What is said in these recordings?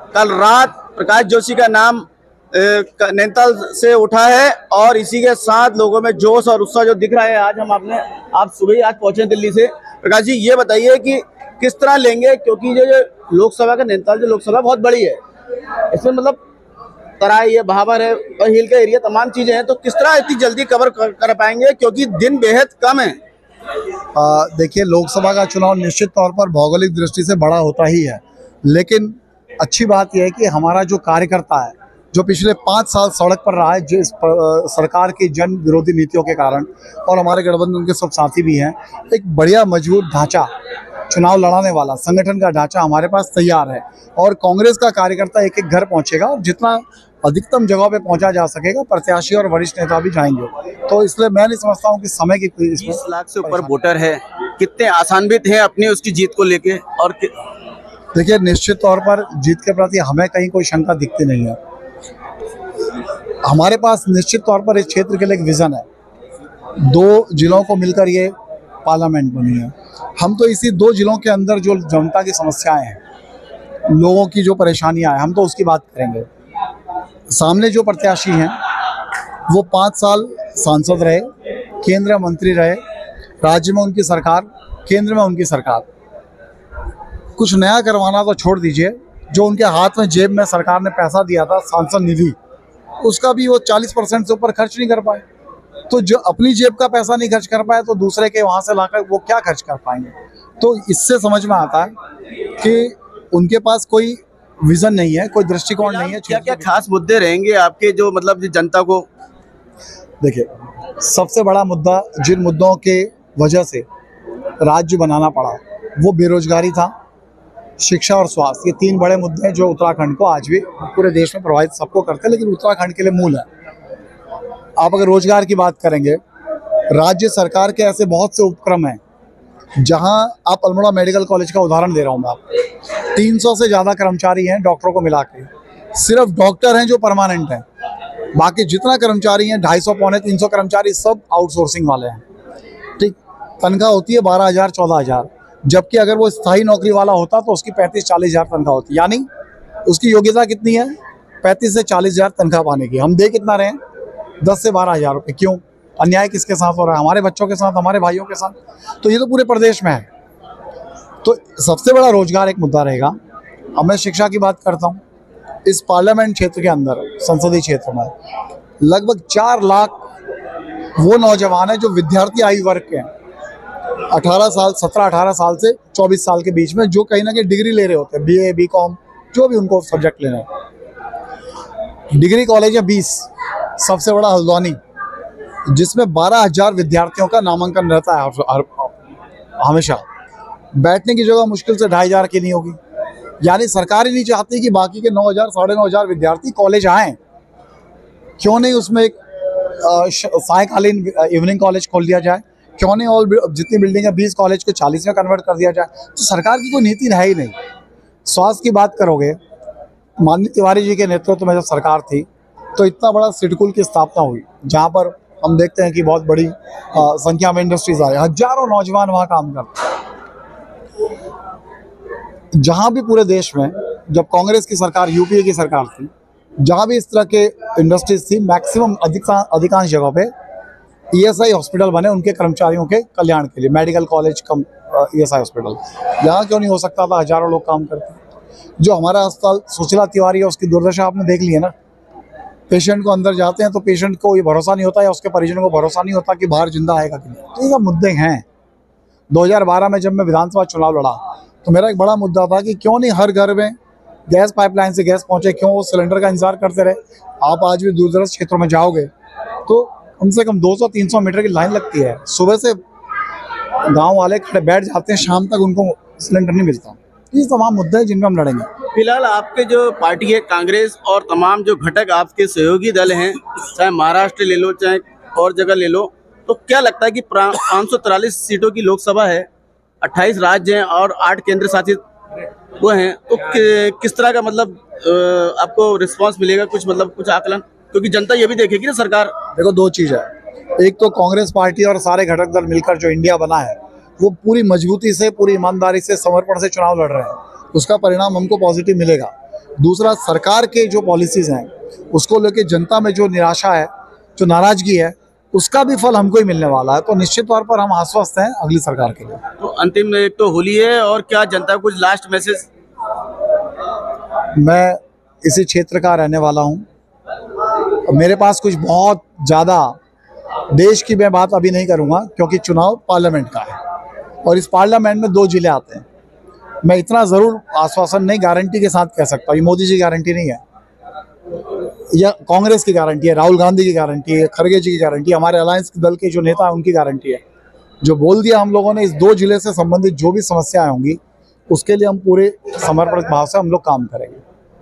कल रात प्रकाश जोशी का नाम नैनीताल से उठा है और इसी के साथ लोगों में जोश और उत्साह जो दिख रहा है। आज आप सुबह ही आज पहुंचे दिल्ली से। प्रकाश जी, ये बताइए कि किस तरह लेंगे, क्योंकि जो लोकसभा का नैनीताल जो लोकसभा बहुत बड़ी है, इसमें मतलब तराई है, भाबर है और हिल का एरिया, तमाम चीजें हैं, तो किस तरह इतनी जल्दी कवर कर पाएंगे, क्योंकि दिन बेहद कम है। देखिए, लोकसभा का चुनाव निश्चित तौर पर भौगोलिक दृष्टि से बड़ा होता ही है, लेकिन अच्छी बात यह है कि हमारा जो कार्यकर्ता है, जो पिछले 5 साल सड़क पर रहा है, जो इस सरकार की जन विरोधी नीतियों के कारण, और हमारे गठबंधन के सब साथी भी हैं, एक बढ़िया मजबूत ढांचा, चुनाव लड़ाने वाला संगठन का ढांचा हमारे पास तैयार है। और कांग्रेस का कार्यकर्ता एक एक घर पहुंचेगा और जितना अधिकतम जगह पे पहुंचा जा सकेगा, प्रत्याशी और वरिष्ठ नेता भी जाएंगे। तो इसलिए मैं नहीं समझता हूं कि समय की 20 लाख से ऊपर वोटर है, कितने आशान्वित हैं अपनी उसकी जीत को लेके? और देखिए, निश्चित तौर पर जीत के प्रति हमें कहीं कोई शंका दिखती नहीं है। हमारे पास निश्चित तौर पर इस क्षेत्र के लिए एक विजन है। 2 जिलों को मिलकर ये पार्लियामेंट बनी है। हम तो इसी 2 जिलों के अंदर जो जनता की समस्याएं हैं, लोगों की जो परेशानियां हैं, हम तो उसकी बात करेंगे। सामने जो प्रत्याशी हैं वो 5 साल सांसद रहे, केंद्रीय मंत्री रहे, राज्य में उनकी सरकार, केंद्र में उनकी सरकार। कुछ नया करवाना तो छोड़ दीजिए, जो उनके हाथ में जेब में सरकार ने पैसा दिया था सांसद निधि, उसका भी वो 40% से ऊपर खर्च नहीं कर पाए। तो जो अपनी जेब का पैसा नहीं खर्च कर पाए, तो दूसरे के वहाँ से लाकर वो क्या खर्च कर पाएंगे? तो इससे समझ में आता है कि उनके पास कोई विजन नहीं है, कोई दृष्टिकोण नहीं है। क्या क्या खास मुद्दे रहेंगे आपके जो मतलब जनता को? देखिए, सबसे बड़ा मुद्दा, जिन मुद्दों के वजह से राज्य बनाना पड़ा, वो बेरोजगारी था, शिक्षा और स्वास्थ्य। ये 3 बड़े मुद्दे हैं जो उत्तराखंड को आज भी पूरे देश में प्रभावित सबको करते हैं, लेकिन उत्तराखंड के लिए मूल है। आप अगर रोजगार की बात करेंगे, राज्य सरकार के ऐसे बहुत से उपक्रम हैं, जहां आप अल्मोड़ा मेडिकल कॉलेज का उदाहरण दे रहा हूं मैं आपको। 300 से ज़्यादा कर्मचारी हैं डॉक्टरों को मिला के, सिर्फ डॉक्टर हैं जो परमानेंट हैं, बाकी जितना कर्मचारी हैं 250 पौने 300 कर्मचारी सब आउटसोर्सिंग वाले हैं। ठीक, तनख्वाह होती है 12,000 14,000, जबकि अगर वो स्थायी नौकरी वाला होता तो उसकी 35-40 हज़ार तनख्वाह होती। यानी उसकी योग्यता कितनी है? 35 से 40 हज़ार तनख्वाह पाने की। हम दे कितना रहे हैं? 10 से 12 हज़ार रुपये। क्यों? अन्याय किसके साथ हो रहा है? हमारे बच्चों के साथ, हमारे भाइयों के साथ। तो ये तो पूरे प्रदेश में है। तो सबसे बड़ा रोजगार एक मुद्दा रहेगा। अब मैं शिक्षा की बात करता हूँ। इस पार्लियामेंट क्षेत्र के अंदर, संसदीय क्षेत्र में, लगभग 4 लाख वो नौजवान हैं जो विद्यार्थी आयु वर्ग के हैं, 17-18 साल से 24 साल के बीच में, जो कहीं ना कहीं डिग्री ले रहे होते हैं, BA BCom, जो भी उनको सब्जेक्ट लेना है। डिग्री कॉलेज है 20, सबसे बड़ा हल्द्वानी, जिसमें 12,000 विद्यार्थियों का नामांकन रहता है हमेशा। बैठने की जगह मुश्किल से 2,500 की नहीं होगी। यानी सरकार ही नहीं चाहती कि बाकी के 9,000 साढ़े 9,000 विद्यार्थी कॉलेज आएँ। क्यों नहीं उसमें एक सायकालीन इवनिंग कॉलेज खोल दिया जाए? क्यों नहीं और जितनी बिल्डिंग है 20 कॉलेज को 40 में कन्वर्ट कर दिया जाए? तो सरकार की कोई नीति है ही नहीं। स्वास्थ्य की बात करोगे, माननीय तिवारी जी के नेतृत्व में जब सरकार थी, तो इतना बड़ा सिडकुल की स्थापना हुई, जहाँ पर हम देखते हैं कि बहुत बड़ी संख्या में इंडस्ट्रीज आ रही, हजारों नौजवान वहाँ काम करते हैं। जहाँ भी पूरे देश में जब कांग्रेस की सरकार, यूपीए की सरकार थी, जहाँ भी इस तरह के इंडस्ट्रीज थी, मैक्सिमम अधिकांश जगहों पे ESI हॉस्पिटल बने उनके कर्मचारियों के कल्याण के लिए, मेडिकल कॉलेज कम ESI हॉस्पिटल। यहाँ क्यों नहीं हो सकता था? हजारों लोग काम करते हैं। जो हमारा अस्पताल सुशीला तिवारी है, उसकी दुर्दशा आपने देख ली है ना। पेशेंट को अंदर जाते हैं तो पेशेंट को ये भरोसा नहीं होता, या उसके परिजनों को भरोसा नहीं होता कि बाहर जिंदा आएगा कि नहीं। तो ये सब मुद्दे हैं। 2012 में जब मैं विधानसभा चुनाव लड़ा, तो मेरा एक बड़ा मुद्दा था कि क्यों नहीं हर घर में गैस पाइपलाइन से गैस पहुंचे, क्यों वो सिलेंडर का इंतजार करते रहे। आप आज भी दूरदराज क्षेत्रों में जाओगे तो कम से कम 200-300 मीटर की लाइन लगती है। सुबह से गांव वाले खड़े बैठ जाते हैं, शाम तक उनको सिलेंडर नहीं मिलता। ये तमाम मुद्दे हैं जिनमें हम लड़ेंगे। फिलहाल आपके जो पार्टी है कांग्रेस और तमाम जो घटक आपके सहयोगी दल हैं, चाहे महाराष्ट्र ले लो चाहे और जगह ले लो, तो क्या लगता है कि 543 सीटों की लोकसभा है, 28 राज्य हैं और 8 केंद्र शासित वो हैं, तो किस तरह का मतलब आपको रिस्पांस मिलेगा? कुछ आकलन, क्योंकि जनता ये भी देखेगी ना सरकार। देखो, 2 चीज़ है। एक तो कांग्रेस पार्टी और सारे घटक दल मिलकर जो इंडिया बना है, वो पूरी मजबूती से, पूरी ईमानदारी से, समर्पण से चुनाव लड़ रहे हैं। उसका परिणाम हमको पॉजिटिव मिलेगा। दूसरा, सरकार के जो पॉलिसीज हैं उसको लेके जनता में जो निराशा है, जो नाराजगी है, उसका भी फल हमको ही मिलने वाला है। तो निश्चित तौर पर हम आश्वस्त हैं अगली सरकार के लिए। तो अंतिम एक तो होली है, और क्या जनता को कुछ लास्ट मैसेज? मैं इसी क्षेत्र का रहने वाला हूँ। मेरे पास कुछ बहुत ज़्यादा देश की मैं बात अभी नहीं करूँगा, क्योंकि चुनाव पार्लियामेंट का है और इस पार्लियामेंट में 2 जिले आते हैं। मैं इतना ज़रूर आश्वासन नहीं, गारंटी के साथ कह सकता हूँ, ये मोदी जी की गारंटी नहीं है, या कांग्रेस की गारंटी है, राहुल गांधी की गारंटी है, खड़गे जी की गारंटी है, हमारे अलायंस दल के जो नेता हैं उनकी गारंटी है। जो बोल दिया हम लोगों ने, इस 2 जिले से संबंधित जो भी समस्याएं होंगी उसके लिए हम पूरे समर्पण भाव से हम लोग काम करेंगे,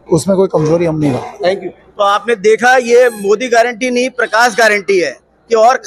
उसमें कोई कमजोरी हम नहीं रखेंगे। Thank you. तो आपने देखा, ये मोदी गारंटी नहीं, प्रकाश गारंटी है कि और